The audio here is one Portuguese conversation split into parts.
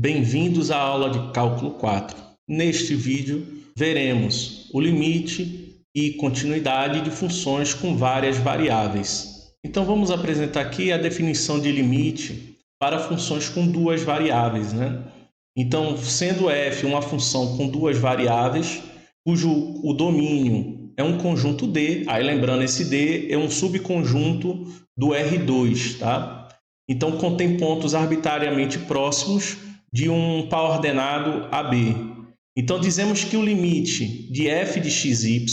Bem-vindos à aula de Cálculo 4. Neste vídeo, veremos o limite e continuidade de funções com várias variáveis. Então, vamos apresentar aqui a definição de limite para funções com duas variáveis, né? Então, sendo f uma função com duas variáveis, cujo o domínio é um conjunto D, aí lembrando, esse D é um subconjunto do R2, tá? Então, contém pontos arbitrariamente próximos de um par ordenado AB. Então, dizemos que o limite de f de xy,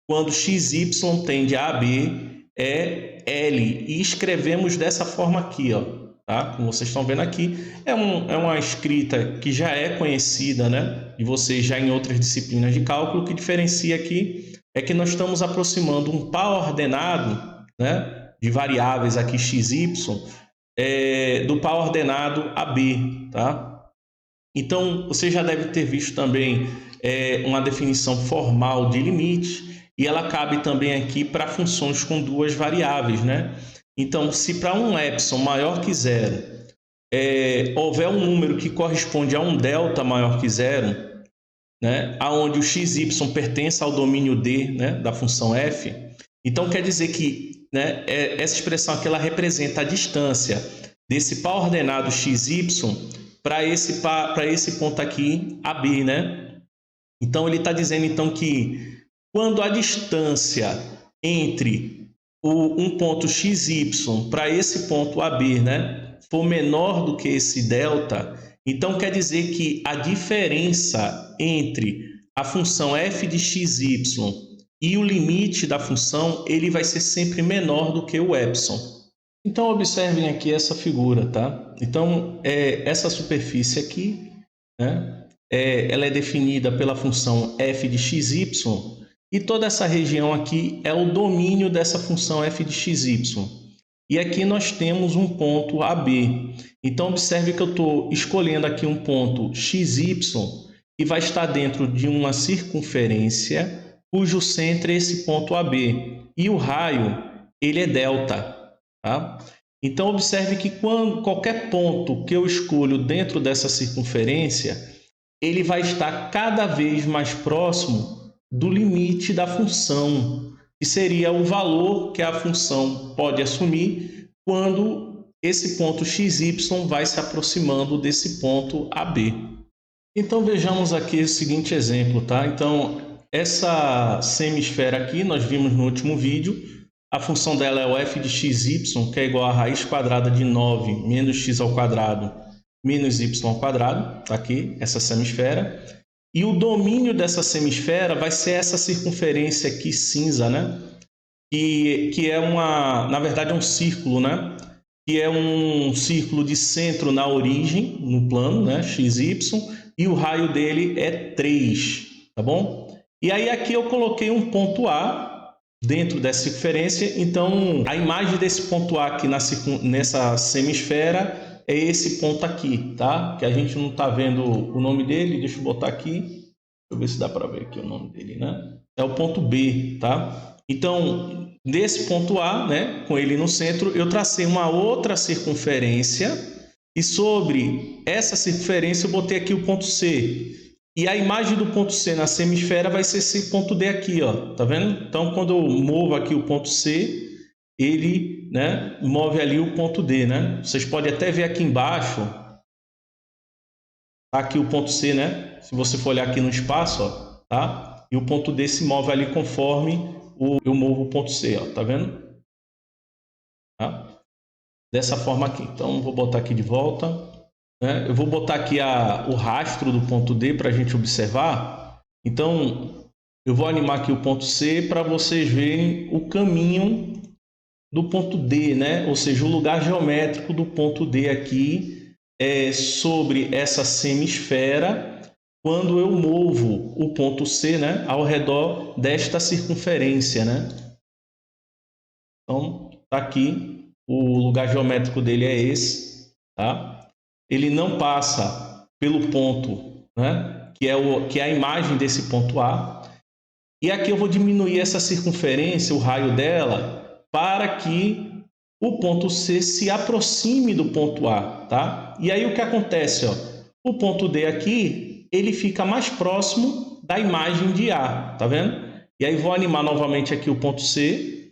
quando xy tende a AB, é L. E escrevemos dessa forma aqui, ó, tá? Como vocês estão vendo aqui, é uma escrita que já é conhecida, né, de vocês já em outras disciplinas de cálculo. O que diferencia aqui é que nós estamos aproximando um par ordenado, né, de variáveis aqui xy, do par ordenado AB, tá? Então, você já deve ter visto também uma definição formal de limite, e ela cabe também aqui para funções com duas variáveis, né? Então, se para um epsilon maior que zero houver um número que corresponde a um delta maior que zero, né, aonde o xy pertence ao domínio D, né, da função f, então quer dizer que, né, essa expressão aqui ela representa a distância desse par ordenado xy para esse ponto aqui AB, né? Então ele está dizendo então que quando a distância entre um ponto xy para esse ponto AB, né, for menor do que esse delta, então quer dizer que a diferença entre a função f de xy e o limite da função, ele vai ser sempre menor do que o epsilon. Então, observem aqui essa figura, tá? Então, essa superfície aqui, né, ela é definida pela função f de xy, e toda essa região aqui é o domínio dessa função f de xy. E aqui nós temos um ponto AB. Então, observe que eu estou escolhendo aqui um ponto xy, que vai estar dentro de uma circunferência cujo centro é esse ponto AB, e o raio ele é delta, tá? Então observe que qualquer ponto que eu escolho dentro dessa circunferência, ele vai estar cada vez mais próximo do limite da função, que seria o valor que a função pode assumir quando esse ponto xy vai se aproximando desse ponto AB. Então vejamos aqui o seguinte exemplo, tá? Então essa semisfera aqui, nós vimos no último vídeo, a função dela é o f de xy, que é igual a raiz quadrada de 9 menos x ao quadrado menos y ao quadrado, tá aqui, essa semisfera. E o domínio dessa semisfera vai ser essa circunferência aqui cinza, né? Que é na verdade é um círculo, né? Que é um círculo de centro na origem, no plano, né? xy, e o raio dele é 3, tá bom? E aí aqui eu coloquei um ponto A dentro dessa circunferência, então a imagem desse ponto A aqui nessa semisfera é esse ponto aqui, tá? Que a gente não está vendo o nome dele, deixa eu botar aqui, deixa eu ver se dá para ver aqui o nome dele, né? É o ponto B, tá? Então, nesse ponto A, né, com ele no centro, eu tracei uma outra circunferência e sobre essa circunferência eu botei aqui o ponto C. E a imagem do ponto C na semisfera vai ser esse ponto D aqui, ó, tá vendo? Então, quando eu movo aqui o ponto C, ele, né, move ali o ponto D, né? Vocês podem até ver aqui embaixo, aqui o ponto C, né? Se você for olhar aqui no espaço, ó, tá? E o ponto D se move ali conforme eu movo o ponto C, ó, tá vendo? Tá? Dessa forma aqui. Então, vou botar aqui de volta. Eu vou botar aqui o rastro do ponto D para a gente observar. Então, eu vou animar aqui o ponto C para vocês verem o caminho do ponto D, né? Ou seja, o lugar geométrico do ponto D aqui sobre essa semisfera quando eu movo o ponto C, né, ao redor desta circunferência, né? Então, tá aqui, o lugar geométrico dele é esse, tá? Ele não passa pelo ponto, né, que é a imagem desse ponto A. E aqui eu vou diminuir essa circunferência, o raio dela, para que o ponto C se aproxime do ponto A, tá? E aí o que acontece, ó? O ponto D aqui, ele fica mais próximo da imagem de A, tá vendo? E aí vou animar novamente aqui o ponto C.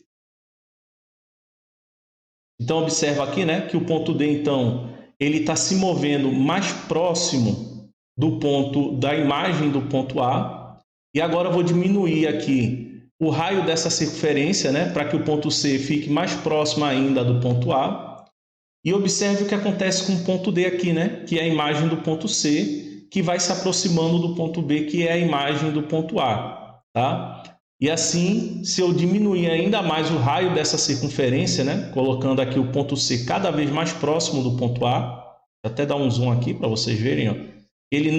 Então observa aqui, né, que o ponto D, então, ele está se movendo mais próximo do ponto, da imagem do ponto A. E agora eu vou diminuir aqui o raio dessa circunferência, né, para que o ponto C fique mais próximo ainda do ponto A. E observe o que acontece com o ponto D aqui, né, que é a imagem do ponto C, que vai se aproximando do ponto B, que é a imagem do ponto A, tá? E assim, se eu diminuir ainda mais o raio dessa circunferência, né, colocando aqui o ponto C cada vez mais próximo do ponto A, vou até dar um zoom aqui para vocês verem, ó. Ele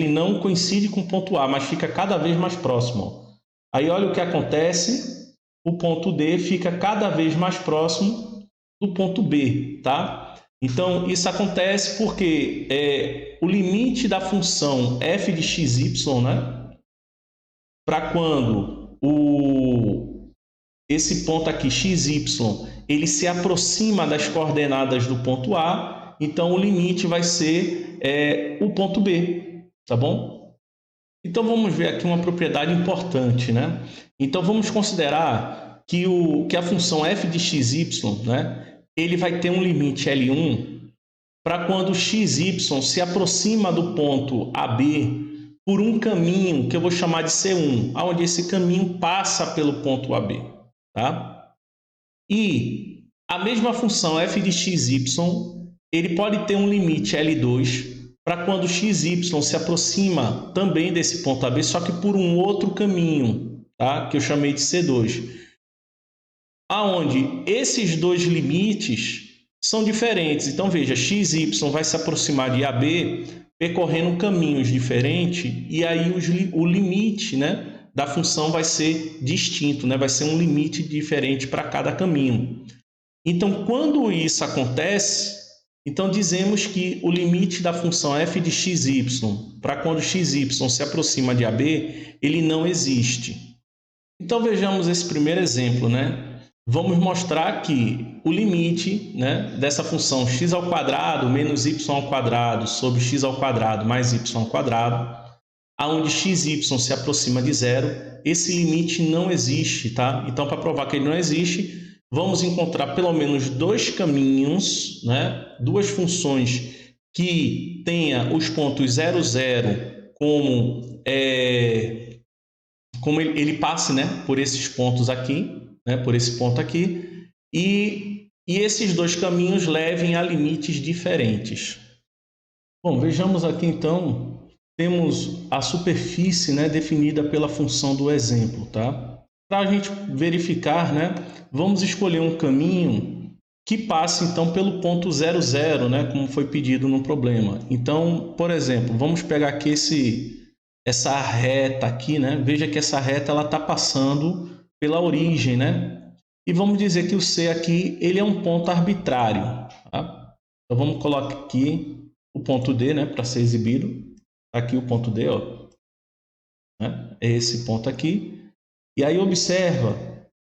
não coincide com o ponto A, mas fica cada vez mais próximo, ó. Aí olha o que acontece, o ponto D fica cada vez mais próximo do ponto B, tá? Então, isso acontece porque o limite da função f de xy, né, para quando esse ponto aqui, xy, ele se aproxima das coordenadas do ponto A, então o limite vai ser o ponto B, tá bom? Então, vamos ver aqui uma propriedade importante, né? Então, vamos considerar que a função f de xy, né, ele vai ter um limite L1 para quando xy se aproxima do ponto AB por um caminho que eu vou chamar de C1, onde esse caminho passa pelo ponto AB, tá? E a mesma função f de xy, ele pode ter um limite L2 para quando xy se aproxima também desse ponto AB, só que por um outro caminho, tá? Que eu chamei de C2. Aonde esses dois limites são diferentes. Então, veja, xy vai se aproximar de AB percorrendo caminhos diferentes e aí o limite, né, da função vai ser distinto, né? Vai ser um limite diferente para cada caminho. Então, quando isso acontece, então dizemos que o limite da função f de xy para quando xy se aproxima de AB, ele não existe. Então, vejamos esse primeiro exemplo, né? Vamos mostrar que o limite, né, dessa função x ao quadrado menos y ao quadrado sobre x ao quadrado mais y ao quadrado, aonde xy se aproxima de zero, esse limite não existe, tá? Então, para provar que ele não existe, vamos encontrar pelo menos dois caminhos, né, duas funções que tenha os pontos 0, 0 como ele passe, né, por esses pontos aqui, né, por esse ponto aqui, e esses dois caminhos levem a limites diferentes. Bom, vejamos aqui então, temos a superfície, né, definida pela função do exemplo, tá? Para a gente verificar, né, vamos escolher um caminho que passe então pelo ponto 0, 0, né, como foi pedido no problema. Então, por exemplo, vamos pegar aqui essa reta aqui, né? Veja que essa reta ela está passando pela origem, né? E vamos dizer que o C aqui ele é um ponto arbitrário, tá? Então vamos colocar aqui o ponto D, né, para ser exibido. Aqui o ponto D, ó, né? É esse ponto aqui. E aí observa,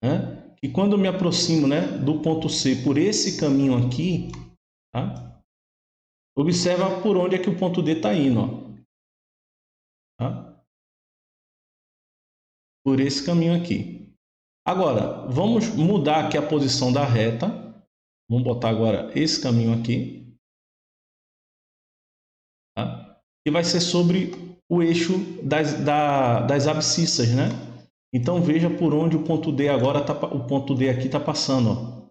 né, que quando eu me aproximo, né, do ponto C por esse caminho aqui, tá? Observa por onde é que o ponto D está indo, ó. Tá? Por esse caminho aqui. Agora, vamos mudar aqui a posição da reta. Vamos botar agora esse caminho aqui. Tá? E vai ser sobre o eixo das abscissas, né? Então, veja por onde o ponto D agora tá, o ponto D aqui está passando, ó.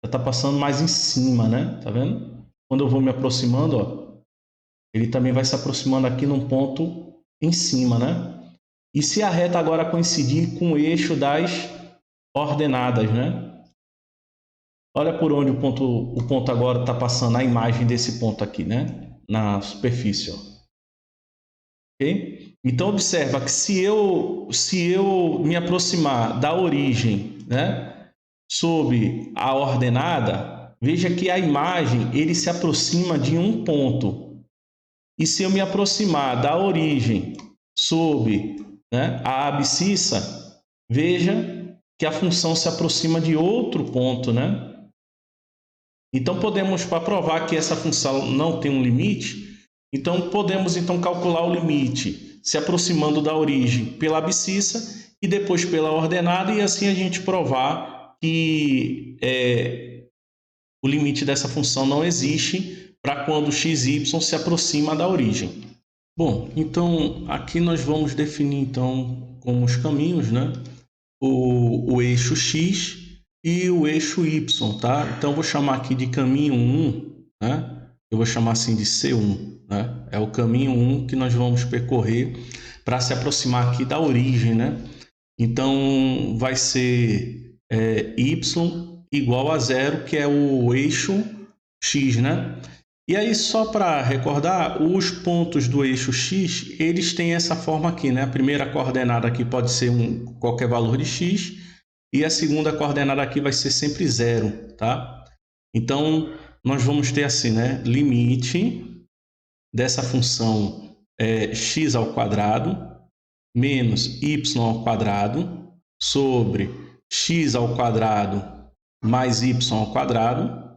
Está passando mais em cima, né? Tá vendo? Quando eu vou me aproximando, ó, ele também vai se aproximando aqui num ponto em cima, né? E se a reta agora coincidir com o eixo das ordenadas, né? Olha por onde o ponto agora está passando a imagem desse ponto aqui, né? Na superfície, ó. Ok? Então observa que se eu me aproximar da origem, né, sob a ordenada, veja que a imagem ele se aproxima de um ponto. E se eu me aproximar da origem sob, né, a abscissa, veja que a função se aproxima de outro ponto, né? Então, podemos, para provar que essa função não tem um limite, Então, podemos então calcular o limite se aproximando da origem pela abscissa e depois pela ordenada, e assim a gente provar que o limite dessa função não existe para quando x e y se aproxima da origem. Bom, então aqui nós vamos definir então como os caminhos, né? O eixo x e o eixo y, tá? Então vou chamar aqui de caminho 1, né? Eu vou chamar assim de C1, né? É o caminho 1 que nós vamos percorrer para se aproximar aqui da origem, né? Então vai ser y igual a 0, que é o eixo x, né? E aí, só para recordar, os pontos do eixo x, eles têm essa forma aqui, né? A primeira coordenada aqui pode ser qualquer valor de x, e a segunda coordenada aqui vai ser sempre 0, tá? Então, nós vamos ter assim, né? Limite dessa função x ao quadrado menos y ao quadrado sobre x ao quadrado mais y ao quadrado,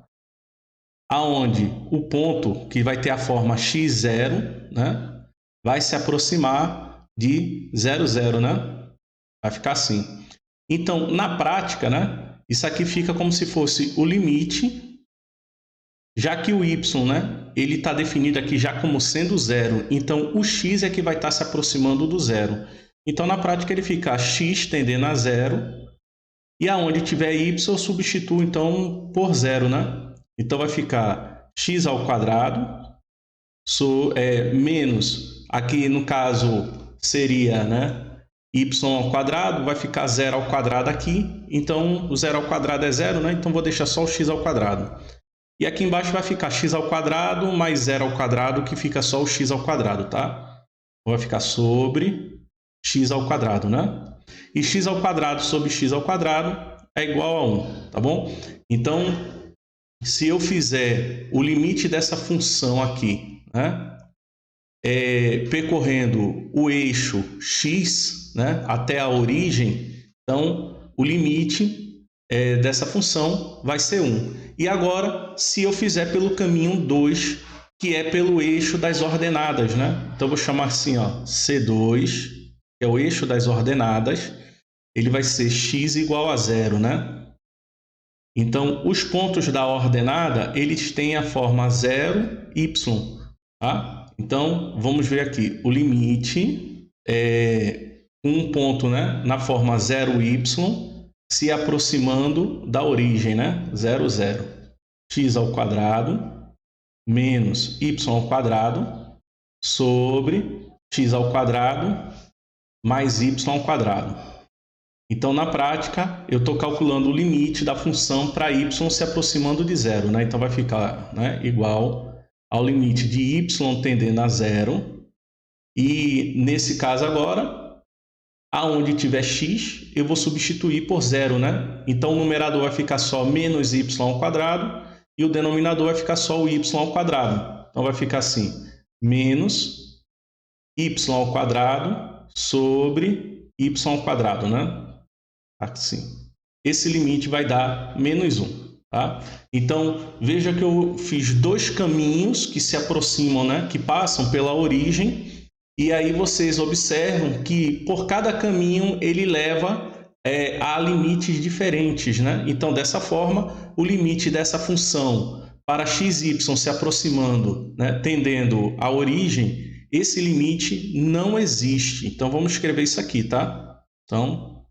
aonde o ponto que vai ter a forma x0, né, vai se aproximar de 0, 0, né? Vai ficar assim. Então, na prática, né, isso aqui fica como se fosse o limite, já que o y, né, ele está definido aqui já como sendo 0, então o x é que vai estar se aproximando do 0. Então, na prática, ele fica x tendendo a 0, e aonde tiver y, eu substituo então por 0, né? Então, vai ficar x ao quadrado menos, aqui no caso seria, né, y ao quadrado, vai ficar 0 ao quadrado aqui. Então, o 0 ao quadrado é 0, né? Então, vou deixar só o x ao quadrado. E aqui embaixo vai ficar x ao quadrado mais 0 ao quadrado, que fica só o x ao quadrado, tá? Então, vai ficar sobre x ao quadrado, né? E x ao quadrado sobre x ao quadrado é igual a 1, tá bom? Então, se eu fizer o limite dessa função aqui, né, percorrendo o eixo x, né, até a origem, então o limite dessa função vai ser 1. E agora, se eu fizer pelo caminho 2, que é pelo eixo das ordenadas, né? Então, eu vou chamar assim, ó, C2, que é o eixo das ordenadas, ele vai ser x igual a 0, né? Então, os pontos da ordenada, eles têm a forma 0, y, tá? Então, vamos ver aqui, o limite é um ponto, né, na forma 0y, se aproximando da origem, né? 0, 0. X ao quadrado menos y ao quadrado sobre x ao quadrado mais y ao quadrado. Então, na prática, eu estou calculando o limite da função para y se aproximando de 0, né? Então, vai ficar, né, igual ao limite de y tendendo a 0. E, nesse caso agora, aonde tiver x, eu vou substituir por 0, né? Então, o numerador vai ficar só menos y ao quadrado e o denominador vai ficar só o y ao quadrado. Então, vai ficar assim, menos y ao quadrado sobre y ao quadrado, né? Assim. Esse limite vai dar menos 1, tá? Então, veja que eu fiz dois caminhos que se aproximam, né? Que passam pela origem, e aí vocês observam que por cada caminho ele leva a limites diferentes, né? Então, dessa forma, o limite dessa função para x e y se aproximando, né, tendendo à origem, esse limite não existe. Então, vamos escrever isso aqui, tá? Então,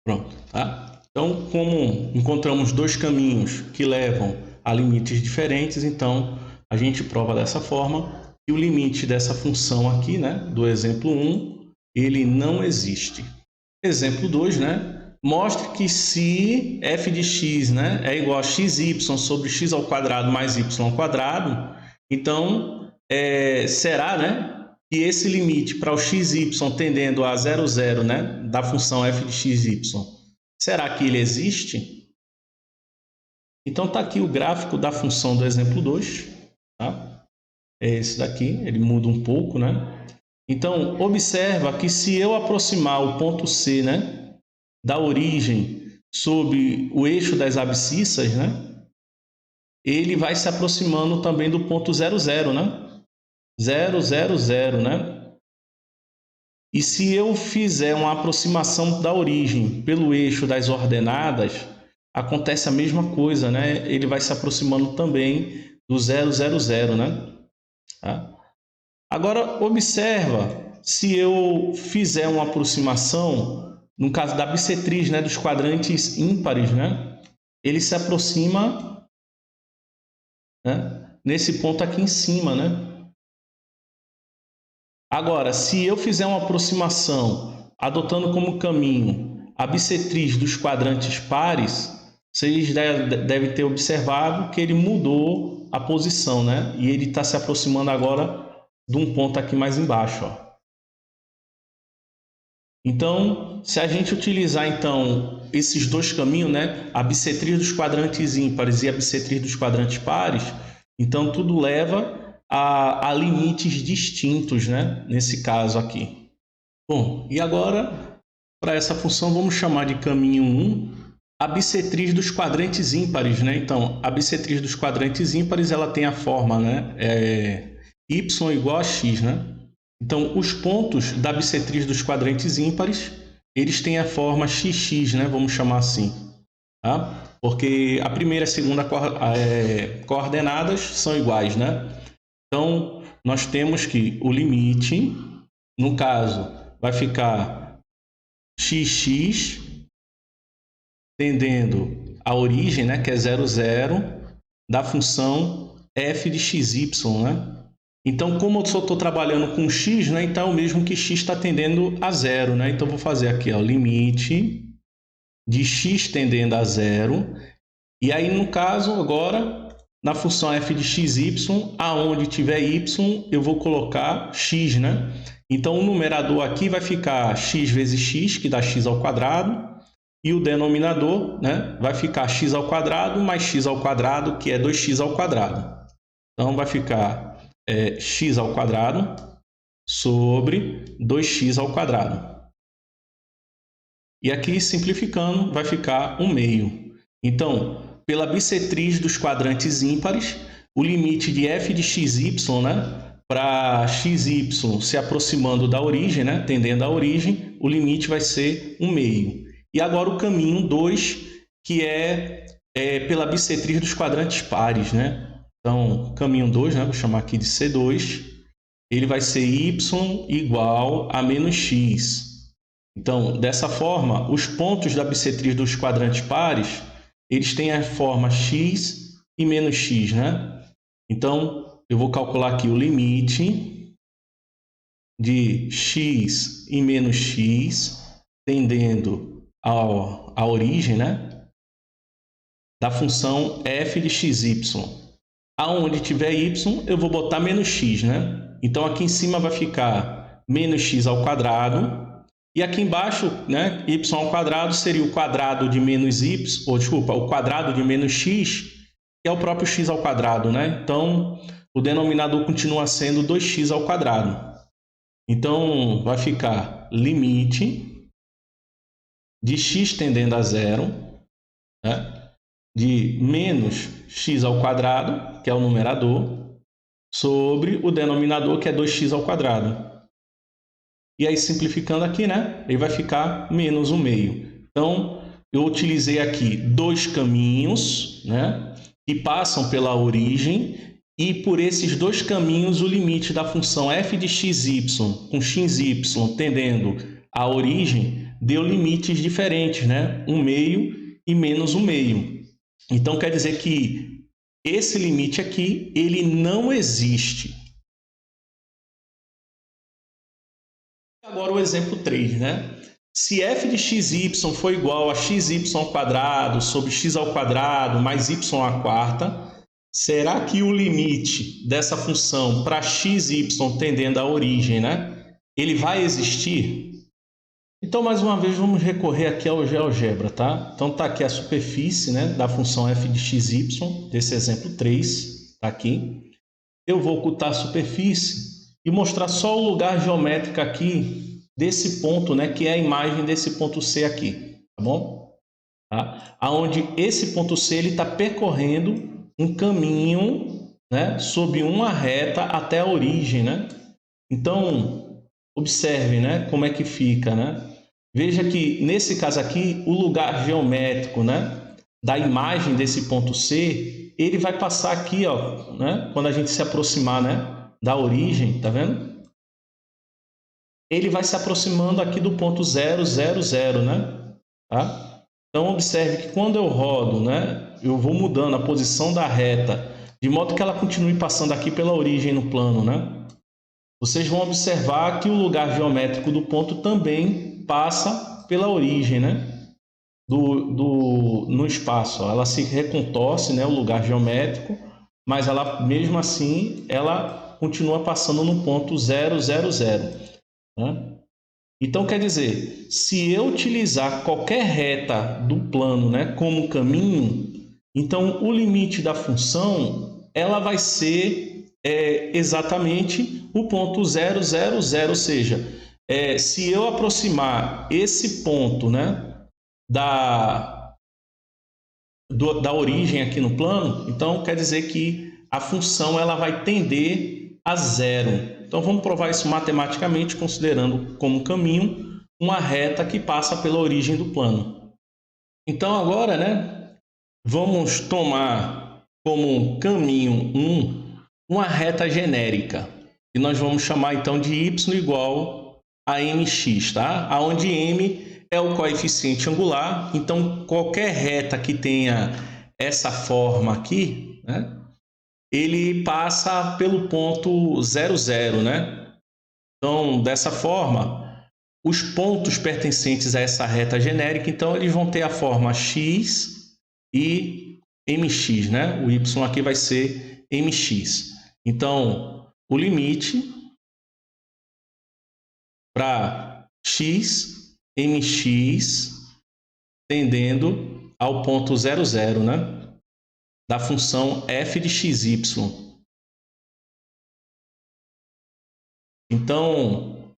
pronto, tá? Então, como encontramos dois caminhos que levam a limites diferentes, então a gente prova dessa forma que o limite dessa função aqui, né, do exemplo 1, ele não existe. Exemplo 2, né, mostra que se f de x, né, é igual a xy sobre x ao quadrado mais y ao quadrado, então será, né, que esse limite para o xy tendendo a 0, 0, né, da função f de xy, será que ele existe? Então, está aqui o gráfico da função do exemplo 2. Tá? É esse daqui, ele muda um pouco, né? Então, observa que se eu aproximar o ponto C, né, da origem sob o eixo das abscissas, né, ele vai se aproximando também do ponto 00, né? 000, né? E se eu fizer uma aproximação da origem pelo eixo das ordenadas, acontece a mesma coisa, né? Ele vai se aproximando também do 000, né? Tá? Agora, observa, se eu fizer uma aproximação, no caso da bissetriz, né, dos quadrantes ímpares, né? Ele se aproxima, né, nesse ponto aqui em cima, né? Agora, se eu fizer uma aproximação adotando como caminho a bissetriz dos quadrantes pares, vocês devem ter observado que ele mudou a posição, né? E ele está se aproximando agora de um ponto aqui mais embaixo, ó. Então, se a gente utilizar então esses dois caminhos, né, a bissetriz dos quadrantes ímpares e a bissetriz dos quadrantes pares, então tudo leva a limites distintos, né, nesse caso aqui. Bom, e agora, para essa função, vamos chamar de caminho 1 a bissetriz dos quadrantes ímpares, né? Então, a bissetriz dos quadrantes ímpares, ela tem a forma, né, y igual a x, né? Então, os pontos da bissetriz dos quadrantes ímpares, eles têm a forma xx, né? Vamos chamar assim, tá? Porque a primeira e a segunda coordenadas são iguais, né? Então, nós temos que o limite, no caso, vai ficar xx tendendo à origem, né? Que é 0, da função f de xy, né? Então, como eu só estou trabalhando com x, né? Então é o mesmo que x está tendendo a 0, né? Então, vou fazer aqui, ó, limite de x tendendo a 0. E aí, no caso, agora, na função f de xy, aonde tiver y, eu vou colocar x, né? Então, o numerador aqui vai ficar x vezes x, que dá x ao quadrado. E o denominador, né, vai ficar x ao quadrado mais x ao quadrado, que é 2x ao quadrado. Então, vai ficar x ao quadrado sobre 2x ao quadrado. E aqui, simplificando, vai ficar 1 meio. Então, pela bissetriz dos quadrantes ímpares, o limite de f de xy, né, para xy se aproximando da origem, né, tendendo à origem, o limite vai ser 1 meio. E agora o caminho 2, que é pela bissetriz dos quadrantes pares, né? Então, caminho 2, né? Vou chamar aqui de C2, ele vai ser y igual a menos x. Então, dessa forma, os pontos da bissetriz dos quadrantes pares, eles têm a forma x e menos x, né? Então, eu vou calcular aqui o limite de x e menos x, tendendo a origem, né, da função f de xy. Aonde tiver y, eu vou botar menos x, né? Então, aqui em cima vai ficar menos x ao quadrado. E aqui embaixo, né, y ao quadrado seria o quadrado de menos y, ou desculpa, o quadrado de menos x, que é o próprio x ao quadrado, né? Então, o denominador continua sendo 2x ao quadrado. Então, vai ficar limite de x tendendo a 0, né, de menos x ao quadrado, que é o numerador, sobre o denominador, que é 2x ao quadrado. E aí, simplificando aqui, né, ele vai ficar menos 1 meio. Então, eu utilizei aqui dois caminhos, né, que passam pela origem, e por esses dois caminhos, o limite da função f de xy com xy tendendo à origem deu limites diferentes, né? 1 meio e menos 1 meio. Então, quer dizer que esse limite aqui, ele não existe. Agora o exemplo 3, né? Se f de xy for igual a xy ao quadrado sobre x ao quadrado mais y à quarta, será que o limite dessa função para xy tendendo à origem, né, ele vai existir? Então, mais uma vez, vamos recorrer aqui ao GeoGebra, tá? Então, está aqui a superfície, né, da função f de xy, desse exemplo 3, está aqui. Eu vou ocultar a superfície e mostrar só o lugar geométrico aqui desse ponto, né, que é a imagem desse ponto C aqui, tá bom? Tá? Aonde esse ponto C está percorrendo um caminho, né, sob uma reta até a origem, né? Então, observe, né, como é que fica, né? Veja que, nesse caso aqui, o lugar geométrico, né, da imagem desse ponto C, ele vai passar aqui, ó, né, quando a gente se aproximar, né, da origem, tá vendo? Ele vai se aproximando aqui do ponto 0, 0, 0, né? Tá? Então, observe que quando eu rodo, né, eu vou mudando a posição da reta, de modo que ela continue passando aqui pela origem no plano, né? Vocês vão observar que o lugar geométrico do ponto também passa pela origem, né? No espaço. Ela se recontorce, né, o lugar geométrico, mas ela, mesmo assim, ela continua passando no ponto 0, 0, 0. Né? Então, quer dizer, se eu utilizar qualquer reta do plano, né, como caminho, então o limite da função ela vai ser exatamente o ponto 0, 0, 0, ou seja, se eu aproximar esse ponto, né, da origem aqui no plano, então quer dizer que a função ela vai tender a zero. Então vamos provar isso matematicamente, considerando como caminho uma reta que passa pela origem do plano. Então agora, né, vamos tomar como caminho 1 uma reta genérica, que nós vamos chamar então de y igual a mx, tá? Aonde m é o coeficiente angular, então qualquer reta que tenha essa forma aqui, né, ele passa pelo ponto 0, 0, né? Então, dessa forma, os pontos pertencentes a essa reta genérica, então eles vão ter a forma x e mx, né? O y aqui vai ser mx. Então, o limite para x, mx, tendendo ao ponto 0, 0, né? Da função f de xy. Então,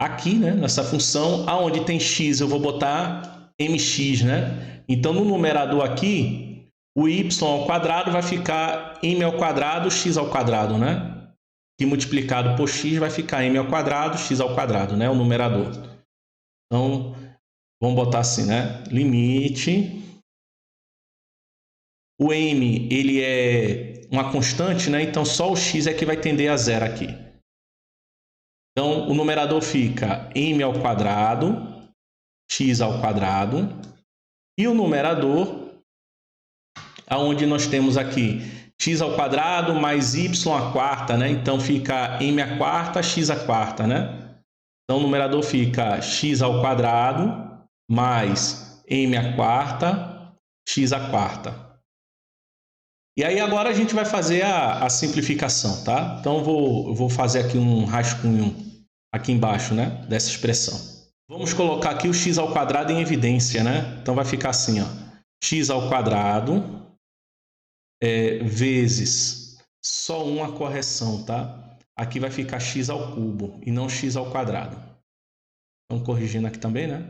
aqui, né, nessa função, aonde tem x, eu vou botar mx, né? Então, no numerador aqui, o y ao quadrado vai ficar m ao quadrado, x ao quadrado, né? Que multiplicado por x vai ficar m ao quadrado, x ao quadrado, né? O numerador. Então, vamos botar assim, né? Limite. O m, ele é uma constante, né? Então, só o x é que vai tender a zero aqui. Então, o numerador fica m ao quadrado, x ao quadrado. E o numerador, aonde nós temos aqui x ao quadrado mais y à quarta, né? Então, fica m à quarta, x à quarta, né? Então, o numerador fica x ao quadrado mais m à quarta, x à quarta. E aí agora a gente vai fazer a simplificação, tá? Então eu vou fazer aqui um rascunho aqui embaixo, né, dessa expressão. Vamos colocar aqui o x ao quadrado em evidência, né? Então vai ficar assim, ó, x ao quadrado vezes só uma correção, tá? Aqui vai ficar x ao cubo e não x ao quadrado. Então corrigindo aqui também, né?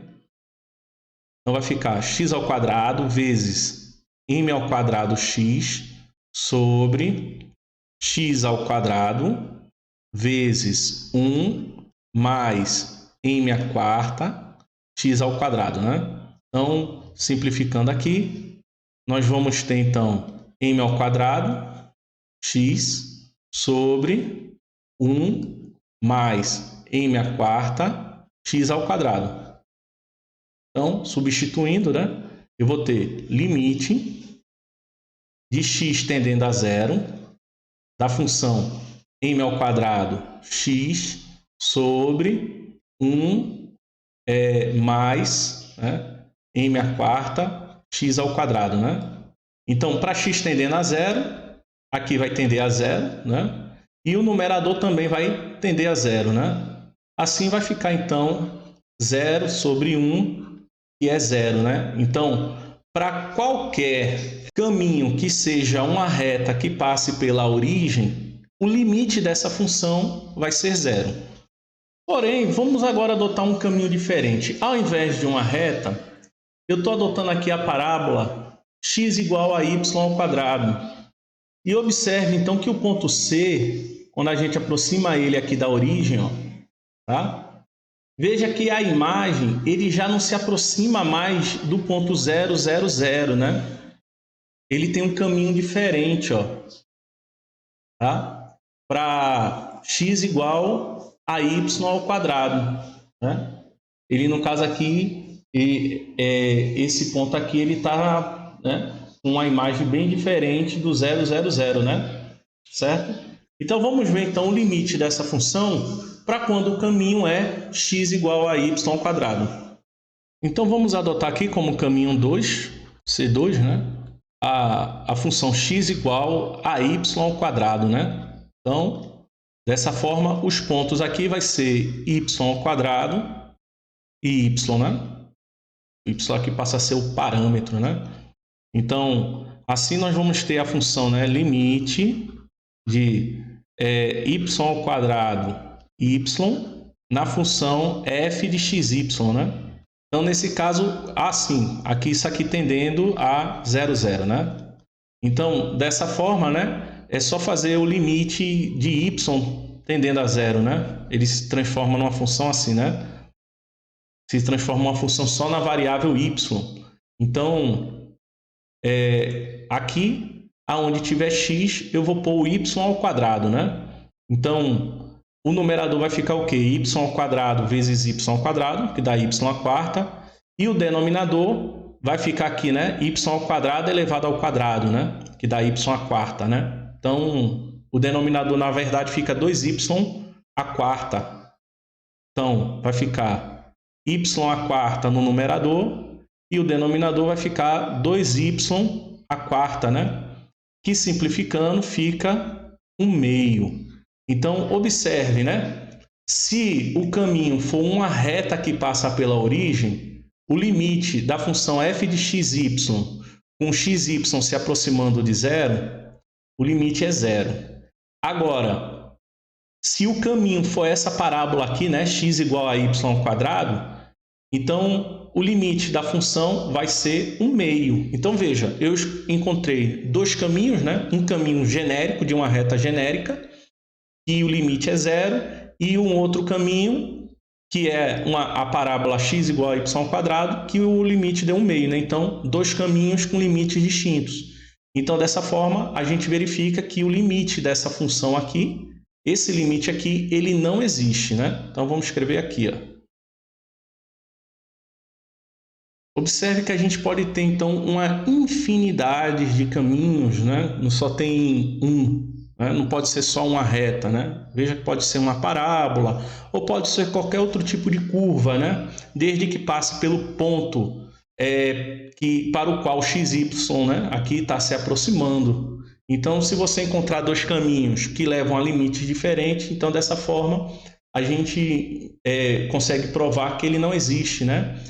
Então vai ficar x ao quadrado vezes m ao quadrado x sobre x ao quadrado vezes 1 mais m à quarta x ao quadrado, né? Então, simplificando aqui, nós vamos ter então m ao quadrado x sobre 1 mais m à quarta x ao quadrado. Então, substituindo, né? Eu vou ter limite de x tendendo a zero da função m ao quadrado x sobre 1 mais, né, m à quarta x ao quadrado, né? Então, para x tendendo a zero, aqui vai tender a zero, né? E o numerador também vai tender a zero, né? Assim vai ficar, então, 0 sobre 1, que é zero, né? Então, para qualquer caminho que seja uma reta que passe pela origem, o limite dessa função vai ser zero. Porém, vamos agora adotar um caminho diferente. Ao invés de uma reta, eu estou adotando aqui a parábola x igual a y ao quadrado. E observe então que o ponto C, quando a gente aproxima ele aqui da origem, ó, tá? Veja que a imagem ele já não se aproxima mais do ponto 0, 0, 0, né? Ele tem um caminho diferente, ó, tá? Para x igual a y ao quadrado, né? Ele, no caso aqui, esse ponto aqui, ele está, né, com uma imagem bem diferente do 0, 0, 0, né? Certo? Então, vamos ver então o limite dessa função para quando o caminho é x igual a y ao quadrado. Então, vamos adotar aqui como caminho 2, C2, né? A função x igual a y ao quadrado, né? Então, dessa forma, os pontos aqui vai ser y ao quadrado e y, né? O y aqui passa a ser o parâmetro, né? Então, assim nós vamos ter a função, né, limite de y ao quadrado y na função f de xy, né? Então, nesse caso, assim, aqui isso aqui tendendo a 0, 0, né? Então, dessa forma, né, é só fazer o limite de y tendendo a 0, né? Ele se transforma numa função assim, né? Se transforma uma função só na variável y. Então, aqui, aonde tiver x, eu vou pôr o y ao quadrado, né? Então, o numerador vai ficar o quê? Y ao quadrado vezes y ao quadrado, que dá y à quarta. E o denominador vai ficar aqui, né? Y ao quadrado elevado ao quadrado, né? Que dá y à quarta, né? Então, o denominador, na verdade, fica 2y à quarta. Então, vai ficar y à quarta no numerador e o denominador vai ficar 2y à quarta, né? Que simplificando fica 1/2. Então, observe, né? Se o caminho for uma reta que passa pela origem, o limite da função f de xy com xy se aproximando de 0, o limite é 0. Agora, se o caminho for essa parábola aqui, né, x igual a y ao quadrado, então o limite da função vai ser 1/2. Então veja, eu encontrei dois caminhos, né? Um caminho genérico de uma reta genérica, que o limite é 0, e um outro caminho, que é a parábola x igual a y ao quadrado, que o limite deu 1/2, né? Então, dois caminhos com limites distintos. Então, dessa forma, a gente verifica que o limite dessa função aqui, esse limite aqui, ele não existe, né? Então, vamos escrever aqui, ó. Observe que a gente pode ter, então, uma infinidade de caminhos, né? Não só tem um, né? Não pode ser só uma reta, né? Veja que pode ser uma parábola ou pode ser qualquer outro tipo de curva, né? Desde que passe pelo ponto para o qual xy, né, aqui está se aproximando. Então, se você encontrar dois caminhos que levam a limites diferentes, então, dessa forma, a gente consegue provar que ele não existe, né?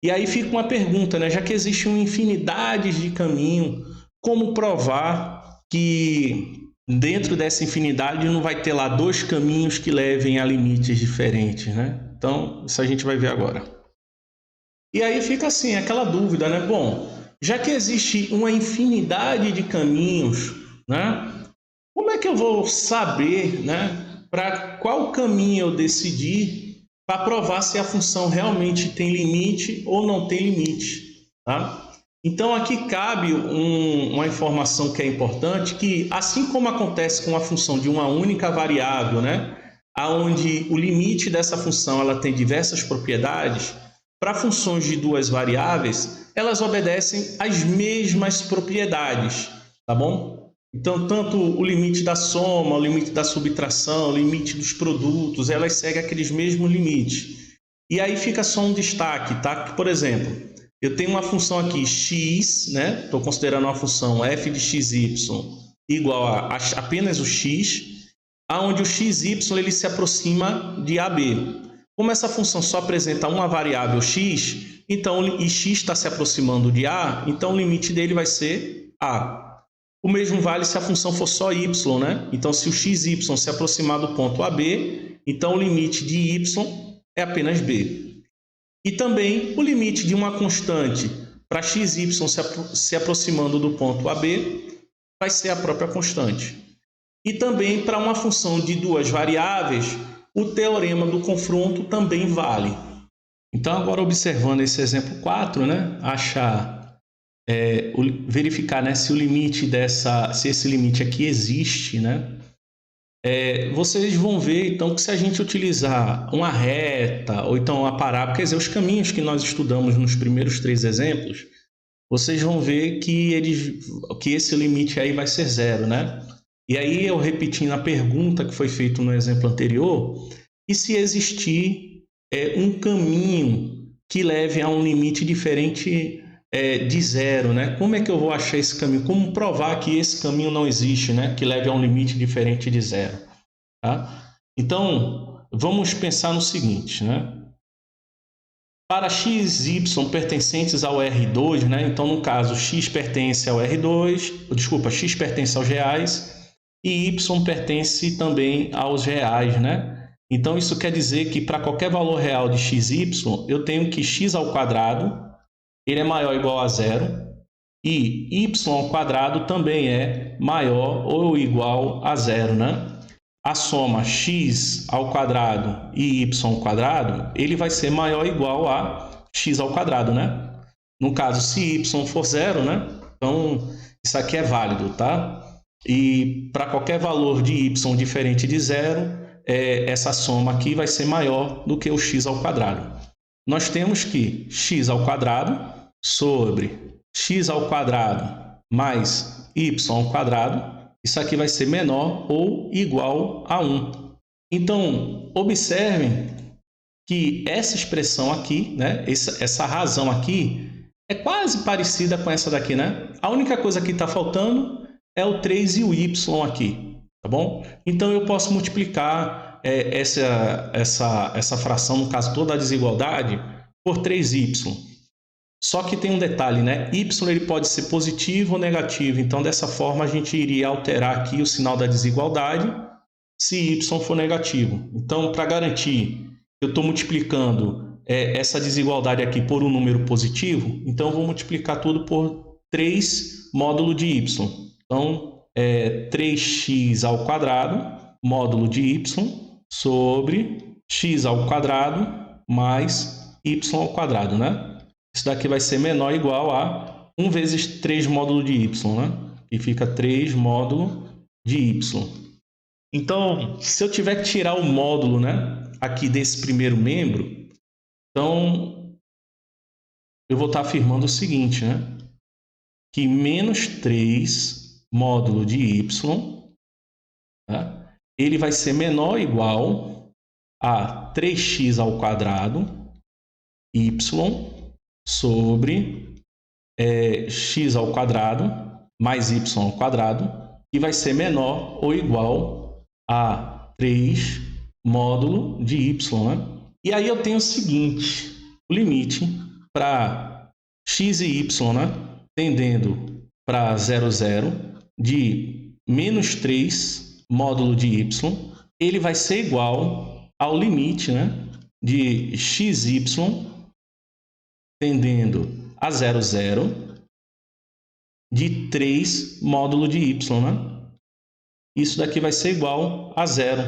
E aí fica uma pergunta, né? Já que existe uma infinidade de caminhos, como provar que dentro dessa infinidade não vai ter lá dois caminhos que levem a limites diferentes, né? Então, isso a gente vai ver agora. E aí fica assim, aquela dúvida, né? Bom, já que existe uma infinidade de caminhos, né? Como é que eu vou saber, né, para qual caminho eu decidir para provar se a função realmente tem limite ou não tem limite, tá? Então, aqui cabe uma informação que é importante, que assim como acontece com a função de uma única variável, né, onde o limite dessa função ela tem diversas propriedades, para funções de duas variáveis, elas obedecem às mesmas propriedades, tá bom? Então, tanto o limite da soma, o limite da subtração, o limite dos produtos, elas seguem aqueles mesmos limites. E aí fica só um destaque, tá? Que, por exemplo, eu tenho uma função aqui x, né? Estou considerando uma função f de xy igual a apenas o x, onde o xy ele se aproxima de AB. Como essa função só apresenta uma variável x, então e x está se aproximando de a, então o limite dele vai ser a. O mesmo vale se a função for só y, né? Então, se o xy se aproximar do ponto AB, então o limite de y é apenas b. E também o limite de uma constante para xy se aproximando do ponto AB, vai ser a própria constante. E também para uma função de duas variáveis, o teorema do confronto também vale. Então, agora observando esse exemplo 4, né, verificar, né, se o limite se esse limite aqui existe, né, vocês vão ver então que se a gente utilizar uma reta ou então uma parábola, quer dizer, os caminhos que nós estudamos nos primeiros 3 exemplos, vocês vão ver que esse limite aí vai ser zero, né? E aí eu repetindo a pergunta que foi feita no exemplo anterior, e se existir um caminho que leve a um limite diferente de zero, né? Como é que eu vou achar esse caminho? Como provar que esse caminho não existe, né? Que leve a um limite diferente de zero, tá? Então, vamos pensar no seguinte, né? Para x e y pertencentes ao R2, né? Então, no caso, x pertence ao R2, desculpa, x pertence aos reais e y pertence também aos reais, né? Então, isso quer dizer que para qualquer valor real de x e y, eu tenho que x ao quadrado, ele é maior ou igual a zero, e y ao quadrado também é maior ou igual a zero, né? A soma x ao quadrado e y ao quadrado, ele vai ser maior ou igual a x ao quadrado, né? No caso, se y for zero, né? Então, isso aqui é válido, tá? E para qualquer valor de y diferente de zero, essa soma aqui vai ser maior do que o x ao quadrado. Nós temos que x ao quadrado sobre x ao quadrado mais y ao quadrado, isso aqui vai ser menor ou igual a 1. Então, observem que essa expressão aqui, né, essa razão aqui, é quase parecida com essa daqui, né? A única coisa que está faltando é o 3 e o y aqui, tá bom? Então, eu posso multiplicar essa fração, no caso toda a desigualdade, por 3y. Só que tem um detalhe, né? Y ele pode ser positivo ou negativo. Então, dessa forma, a gente iria alterar aqui o sinal da desigualdade se y for negativo. Então, para garantir que eu estou multiplicando essa desigualdade aqui por um número positivo, então eu vou multiplicar tudo por 3 módulo de y. Então, 3x ao quadrado módulo de y sobre x ao quadrado mais y ao quadrado, né? Isso daqui vai ser menor ou igual a 1 vezes 3 módulo de y, né? E fica 3 módulo de y. Então, se eu tiver que tirar o módulo, né, aqui desse primeiro membro, então eu vou estar afirmando o seguinte, né? Que menos 3 módulo de y, tá? Ele vai ser menor ou igual a 3x ao quadrado y sobre x ao quadrado mais y ao quadrado, que vai ser menor ou igual a 3 módulo de y, né? E aí eu tenho o seguinte, o limite para x e y, né, tendendo para 0, 0, de menos 3 módulo de y, ele vai ser igual ao limite, né, de xy tendendo a 0, 0, de 3 módulo de y, né? Isso daqui vai ser igual a 0,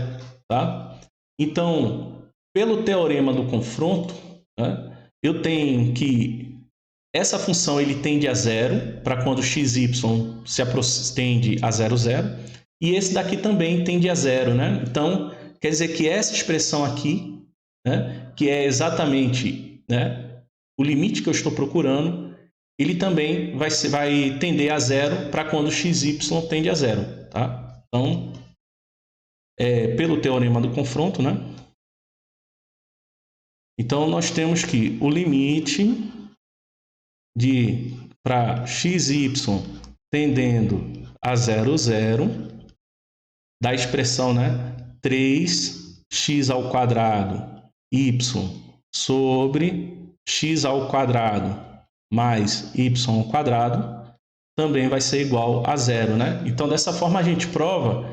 tá? Então, pelo teorema do confronto, né, eu tenho que essa função ele tende a 0 para quando xy tende a 0, 0, e esse daqui também tende a 0, né? Então, quer dizer que essa expressão aqui, né, que é exatamente, né, o limite que eu estou procurando, ele também vai tender a 0 para quando xy tende a 0, tá? Então, pelo teorema do confronto, né? Então, nós temos que o limite para xy tendendo a 0, 0, da expressão, né, 3x ao quadrado y sobre x ao quadrado mais y ao quadrado também vai ser igual a 0, né? Então, dessa forma, a gente prova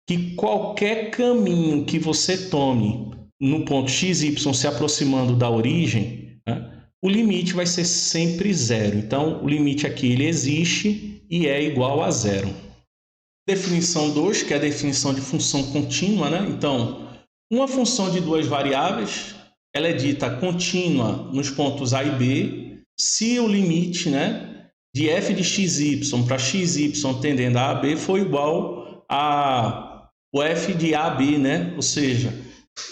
que qualquer caminho que você tome no ponto xy se aproximando da origem, né, o limite vai ser sempre 0. Então, o limite aqui ele existe e é igual a 0. Definição 2, que é a definição de função contínua, né? Então, uma função de duas variáveis, ela é dita contínua nos pontos A e B, se o limite, né, de f de xy para xy tendendo a AB for igual a o f de AB, né? Ou seja,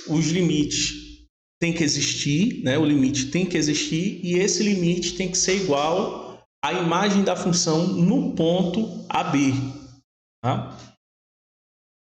os limites têm que existir, né? O limite tem que existir e esse limite tem que ser igual à imagem da função no ponto AB. Tá?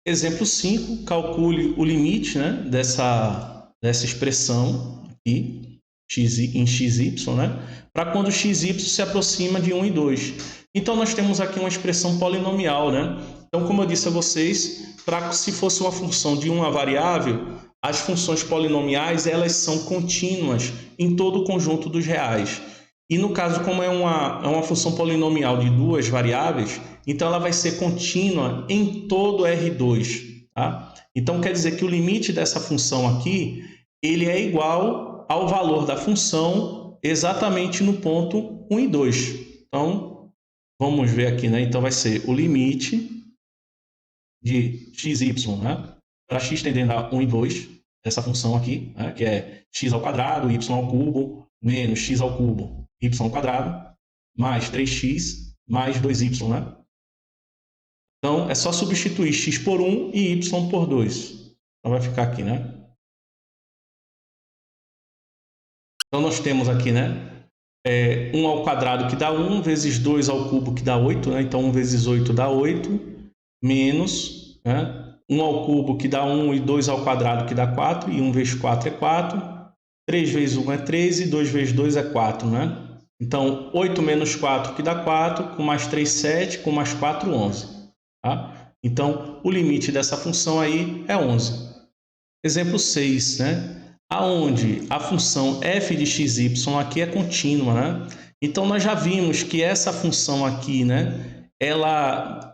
Exemplo 5, calcule o limite, né, dessa expressão aqui, em xy, né, para quando xy se aproxima de 1 e 2. Então, nós temos aqui uma expressão polinomial. Né? Então, como eu disse a vocês, se fosse uma função de uma variável, as funções polinomiais elas são contínuas em todo o conjunto dos reais. E no caso, como é uma função polinomial de duas variáveis, então ela vai ser contínua em todo R2. Tá? Então quer dizer que o limite dessa função aqui, ele é igual ao valor da função exatamente no ponto 1 e 2. Então, vamos ver aqui, né? Então vai ser o limite de xy, né? Para x tendendo a 1 e 2, essa função aqui, né? Que é x ao quadrado, y ao cubo, menos x ao cubo, y ao quadrado, mais 3x, mais 2y, né? Então, é só substituir x por 1 e y por 2. Então, vai ficar aqui, né? Então, nós temos aqui, né? 1 ao quadrado que dá 1, vezes 2 ao cubo que dá 8, né? Então, 1 vezes 8 dá 8, menos, né? 1 ao cubo que dá 1 e 2 ao quadrado que dá 4, e 1 vezes 4 é 4. 3 vezes 1 é 3 e 2 vezes 2 é 4, né? Então, 8 menos 4 que dá 4, com mais 3, 7, com mais 4, 11. Tá? Então, o limite dessa função aí é 11. Exemplo 6, né? Aonde a função f de xy aqui é contínua, né? Então, nós já vimos que essa função aqui, né? Ela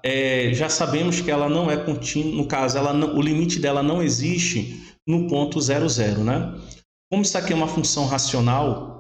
já sabemos que ela não é contínua, no caso, o limite dela não existe no ponto 0, 0, né? Como isso aqui é uma função racional,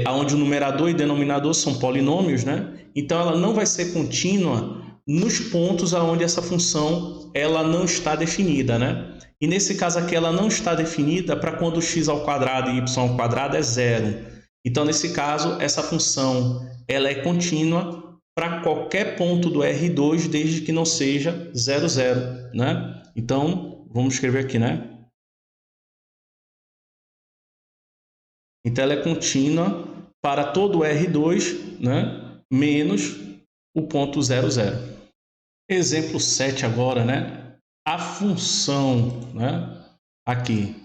onde o numerador e denominador são polinômios, né? Então, ela não vai ser contínua nos pontos onde essa função ela não está definida, né? E nesse caso aqui ela não está definida para quando x ao quadrado e y ao quadrado é 0. Então, nesse caso, essa função ela é contínua para qualquer ponto do R2, desde que não seja 0, 0, né? Então, vamos escrever aqui, né? Então, ela é contínua para todo o R2, né? Menos o ponto 0, 0. Exemplo 7 agora, né? A função, né? Aqui,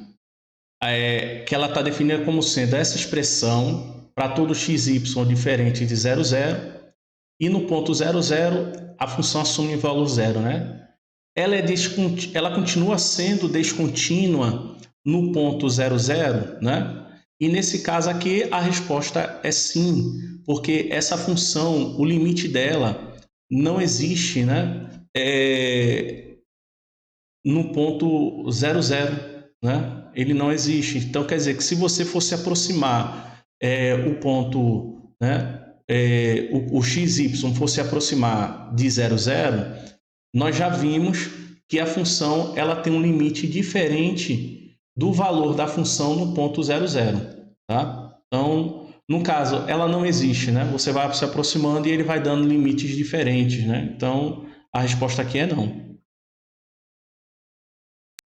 que ela está definida como sendo essa expressão para todo xy diferente de 0, 0. E no ponto 0, 0, a função assume o valor 0, né? Ela continua sendo descontínua no ponto 0, 0, né? E nesse caso aqui, a resposta é sim, porque essa função, o limite dela não existe, né? No ponto 0, 0, né? Ele não existe. Então, quer dizer que se você fosse aproximar o ponto, né? O xy fosse aproximar de 0, 0, nós já vimos que a função ela tem um limite diferente do valor da função no ponto 0, 0. Tá? Então, no caso, ela não existe, né? Você vai se aproximando e ele vai dando limites diferentes, né? Então, a resposta aqui é não.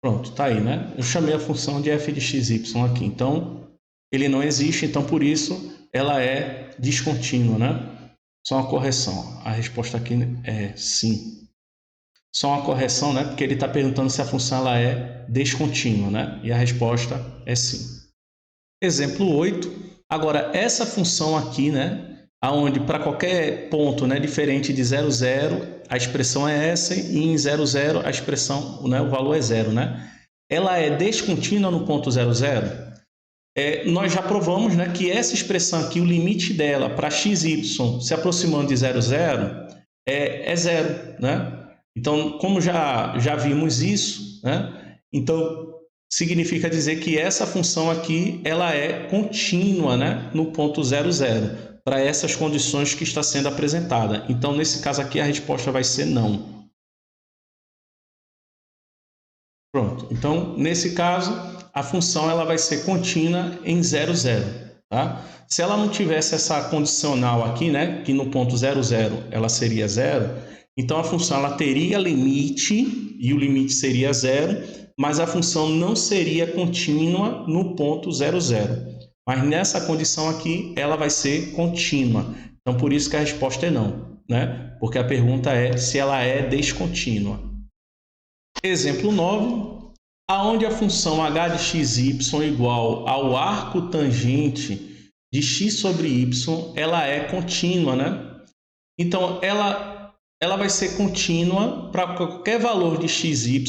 Pronto, tá aí, né? Eu chamei a função de f de xy aqui. Então, ele não existe, então por isso ela é descontínua, né? Só uma correção. A resposta aqui é sim. Só uma correção, né? Porque ele está perguntando se a função ela é descontínua, né? E a resposta é sim. Exemplo 8. Agora, essa função aqui, né? Onde para qualquer ponto, né, diferente de 0, 0, a expressão é essa, e em 0, 0 a expressão, né, o valor é 0, né? Ela é descontínua no ponto 0, 0? Nós já provamos, né, que essa expressão aqui, o limite dela para xy se aproximando de 0, 0 é 0, né? Então, como já vimos isso, né? Então, significa dizer que essa função aqui ela é contínua, né, no ponto 0, 0, para essas condições que está sendo apresentada. Então, nesse caso aqui, a resposta vai ser não. Pronto. Então, nesse caso, a função ela vai ser contínua em 0, 0, tá? Se ela não tivesse essa condicional aqui, né, que no ponto 0, 0 ela seria 0, então a função ela teria limite, e o limite seria 0, mas a função não seria contínua no ponto 0, 0. Mas nessa condição aqui, ela vai ser contínua. Então, por isso que a resposta é não, né? Porque a pergunta é se ela é descontínua. Exemplo 9. Aonde a função h de xy igual ao arco tangente de x sobre y, ela é contínua, né? Então, ela vai ser contínua para qualquer valor de xy,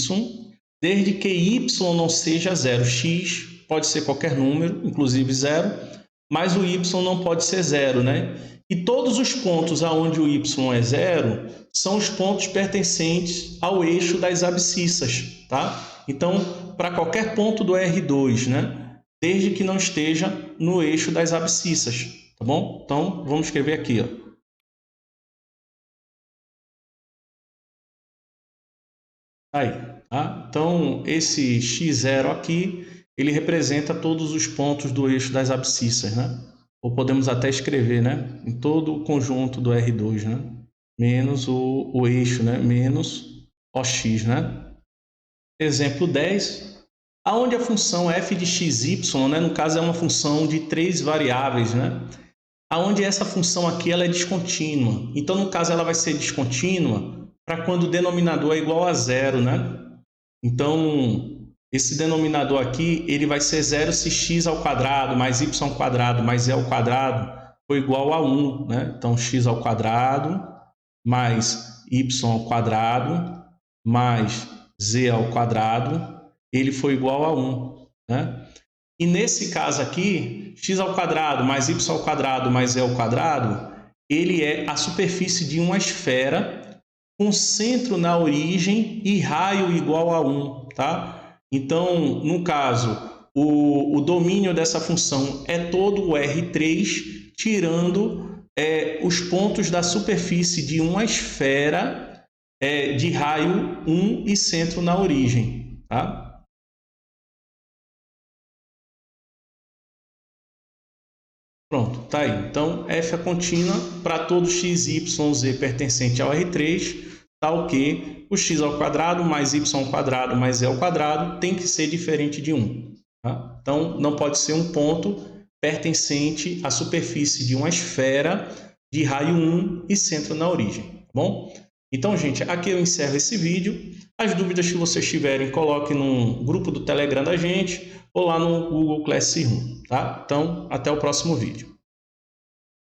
desde que y não seja 0. X pode ser qualquer número, inclusive 0, mas o y não pode ser 0, né? E todos os pontos aonde o y é 0 são os pontos pertencentes ao eixo das abscissas, tá? Então, para qualquer ponto do R2, né? Desde que não esteja no eixo das abscissas, tá bom? Então, vamos escrever aqui, ó. Aí, tá? Então, esse x0 aqui, ele representa todos os pontos do eixo das abscissas, né? Ou podemos até escrever, né? Em todo o conjunto do R2, né? Menos o eixo, né? Menos OX, né? Exemplo 10. Aonde a função f de xy, né? No caso, é uma função de 3 variáveis, né? Aonde essa função aqui ela é descontínua. Então, no caso, ela vai ser descontínua para quando o denominador é igual a 0, né? Então, esse denominador aqui, ele vai ser 0 se x ao quadrado mais y ao quadrado mais e ao quadrado for igual a 1, né? Então, x ao quadrado mais y ao quadrado mais z ao quadrado, ele foi igual a 1, né? E nesse caso aqui, x ao quadrado mais y ao quadrado mais e ao quadrado, ele é a superfície de uma esfera com centro na origem e raio igual a 1, tá? Então, no caso, o domínio dessa função é todo o R3, tirando os pontos da superfície de uma esfera de raio 1 e centro na origem, tá? Pronto, tá aí. Então, f é contínua para todo x, y, z pertencente ao R3, tal que o x ao quadrado mais y ao quadrado mais e ao quadrado tem que ser diferente de 1. Tá? Então, não pode ser um ponto pertencente à superfície de uma esfera de raio 1 e centro na origem. Tá bom? Então, gente, aqui eu encerro esse vídeo. As dúvidas que vocês tiverem, coloquem no grupo do Telegram da gente ou lá no Google Classroom, tá? Então, até o próximo vídeo.